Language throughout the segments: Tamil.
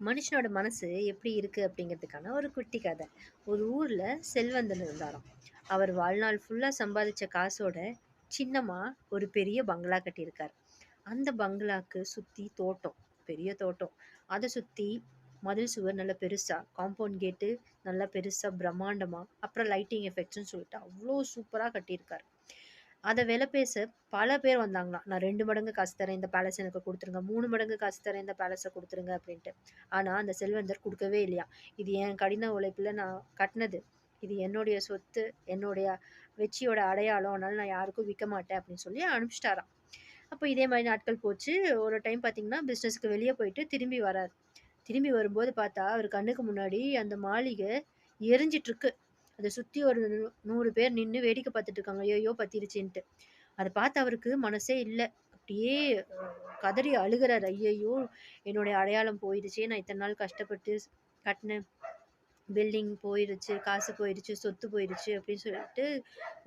மனுஷனோட மனசு எப்படி இருக்கு அப்படிங்கிறதுக்கான ஒரு குட்டி கதை. ஒரு ஊர்ல செல்வந்தன் இருந்தாராம். அவர் வாழ்நாள் ஃபுல்லா சம்பாதிச்ச காசோட சின்னமா ஒரு பெரிய பங்களா கட்டியிருக்கார். அந்த பங்களாக்கு சுத்தி தோட்டம், பெரிய தோட்டம். அதை சுத்தி மதில் சுவர் நல்ல பெருசா, காம்பவுண்ட் கேட்டு நல்லா பெருசா பிரம்மாண்டமா, அப்புறம் லைட்டிங் எஃபெக்ட்ஸ்னு சொல்லிட்டு அவ்வளோ சூப்பரா கட்டியிருக்கார். அத விலை பேச பல பேர் வந்தாங்களாம். நான் 2 மடங்கு காசு தரேன். இந்த பேலஸ் எனக்கு குடுத்துருங்க. 3 மடங்கு காசு தரேன். இந்த பேலஸ குடுத்துருங்க அப்டின்ட்டு. ஆனா, அந்த செல்வந்தர் குடுக்கவே இல்லையாம். இது என் கடின உழைப்புல நான் கட்டுனது. இது என்னுடைய சொத்து. என்னுடைய வெற்றியோட அடையாளம். அதனால நான் யாருக்கும் விக்க மாட்டேன் அப்டின்னு சொல்லி அனுப்பிச்சுட்டாராம். அப்போ இதே மாரி நாட்கள் போச்சு. ஒரு டைம் பார்த்தீங்கன்னா, பிசினஸ்க்கு வெளிய போயிட்டு திரும்பி வராரு. திரும்பி வரும்போது பார்த்தா, அவர் கண்ணுக்கு முன்னாடி அந்த மாளிகை எரிஞ்சிட்டு இருக்கு. அத சுத்தி ஒரு 100 பேர் நின்னு வேடிக்கை பார்த்துட்டு இருக்காங்க. ஐயையோ! பத்திருச்சேன்ட்டு. அத பார்த்து அவருக்கு மனசே இல்ல. அப்படியே கதறி அழுகுறாரு. ஐயையோ! என்னுடைய அடையாளம் போயிடுச்சே! நான் இத்தன நாள் கஷ்டப்பட்டு கட்டுன பில்டிங் போயிருச்சு, காசு போயிருச்சு, சொத்து போயிருச்சு அப்படின்னு சொல்லிட்டு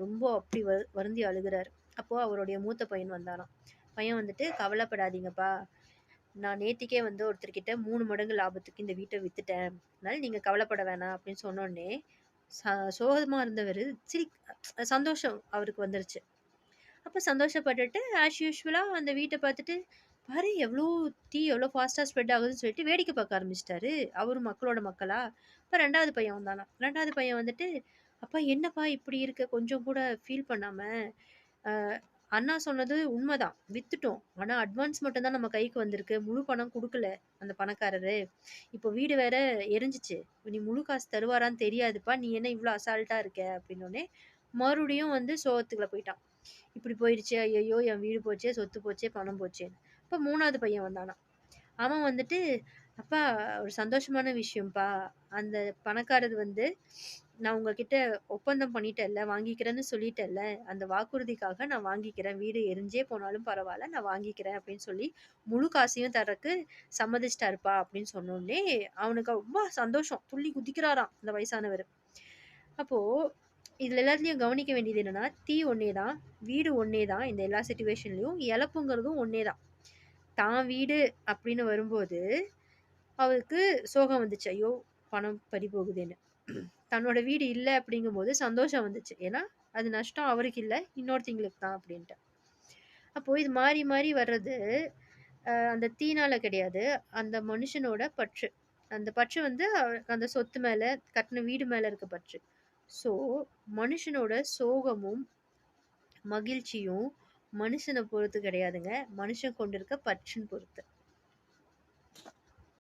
ரொம்ப அப்படி வருந்தி அழுகுறாரு. அப்போ அவருடைய மூத்த பையன் வந்தானாம். பையன் வந்துட்டு, "கவலைப்படாதீங்கப்பா. நான் நேத்திக்கே வந்து ஒருத்தர்கிட்ட 3 மடங்கு லாபத்துக்கு இந்த வீட்ட வித்துட்டேன். அதனால நீங்க கவலைப்பட வேணாம்" அப்படின்னு சொன்னோனே, ச சோகமா இருந்தவரு சந்தோஷம் அவருக்கு வந்துருச்சு. அப்ப சந்தோஷப்பட்டுட்டு ஆஸ் யூசுவலா அந்த வீட்ட பார்த்துட்டு, பாரு எவ்ளோ தீ எவ்ளோ ஃபாஸ்ட்டா ஸ்ப்ரெட் ஆகுதுன்னு சொல்லிட்டு வேடிக்கை பார்க்க ஆரம்பிச்சுட்டாரு. அவரும் மக்களோட மக்களா. அப்ப 2வது பையன் வந்தானாம். 2வது பையன் வந்துட்டு, "அப்பா என்னப்பா இப்படி இருக்க? கொஞ்சம் கூட ஃபீல் பண்ணாம, அ அண்ணா சொன்னது உண்மதான். வித்துட்டோம். ஆனா அட்வான்ஸ் மட்டும் தான் நம்ம கைக்கு வந்திருக்கு. முழு பணம் குடுக்கல அந்த பணக்காரரு. இப்போ வீடு வேற எரிஞ்சுச்சு. இனி முழு காசு தருவாரான்னு தெரியாதுப்பா. நீ என்ன இவ்ளோ அசால்ட்டா இருக்க?" அப்படின்னோனே, மறுபடியும் வந்து சோகத்துக்குள்ள போயிட்டான். இப்படி போயிடுச்சே! ஐயய்யோ! என் வீடு போச்சே! சொத்து போச்சே! பணம் போச்சேன்னு. அப்ப 3வது பையன் வந்தானாம். அவன் வந்துட்டு, "அப்பா ஒரு சந்தோஷமான விஷயம்ப்பா. அந்த பணக்காரர் வந்து, நான் உங்ககிட்ட ஒப்பந்தம் பண்ணிட்டேன்ல, வாங்கிக்கிறேன்னு சொல்லிட்டேன்ல, அந்த வாக்குறுதிக்காக நான் வாங்கிக்கிறேன். வீடு எரிஞ்சே போனாலும் பரவால்ல, நான் வாங்கிக்கிறேன்" அப்படின்னு சொல்லி, முழு காசையும் தர்றக்கு சம்மதிச்சுட்டாருப்பா அப்படின்னு சொன்னோனே, அவனுக்கு ரொம்ப சந்தோஷம். துள்ளி குதிக்கிறாராம் அந்த வயசானவரு. அப்போ இதுல எல்லாத்துலயும் கவனிக்க வேண்டியது என்னன்னா, தீ ஒண்ணே தான், வீடு ஒண்ணே தான் இந்த எல்லா சிச்சுவேஷன்லயும். இழப்புங்கிறதும் ஒண்ணே தான். தான் வீடு அப்படின்னு வரும்போது, அவருக்கு சோகம் வந்துச்சு. ஐயோ! பணம் பறிபோகுதேன்னு. தன்னோட வீடு இல்ல அப்படிங்கும்போது சந்தோஷம் வந்துச்சு. ஏன்னா, அது நஷ்டம் அவருக்கு இல்ல, இன்னொருத்தங்களுக்கு தான் அப்படின்ட்டு. அப்போ இது மாறி மாறி வர்றது, அந்த தீனால கிடையாது. அந்த மனுஷனோட பற்று. அந்த பற்று வந்து அந்த சொத்து மேல, கட்டுன வீடு மேல இருக்க பற்று. ஸோ, மனுஷனோட சோகமும், மகிழ்ச்சியும் மனுஷன பொறுத்து கிடையாதுங்க. மனுஷன் கொண்டிருக்க பற்றுன்னு பொறுத்து.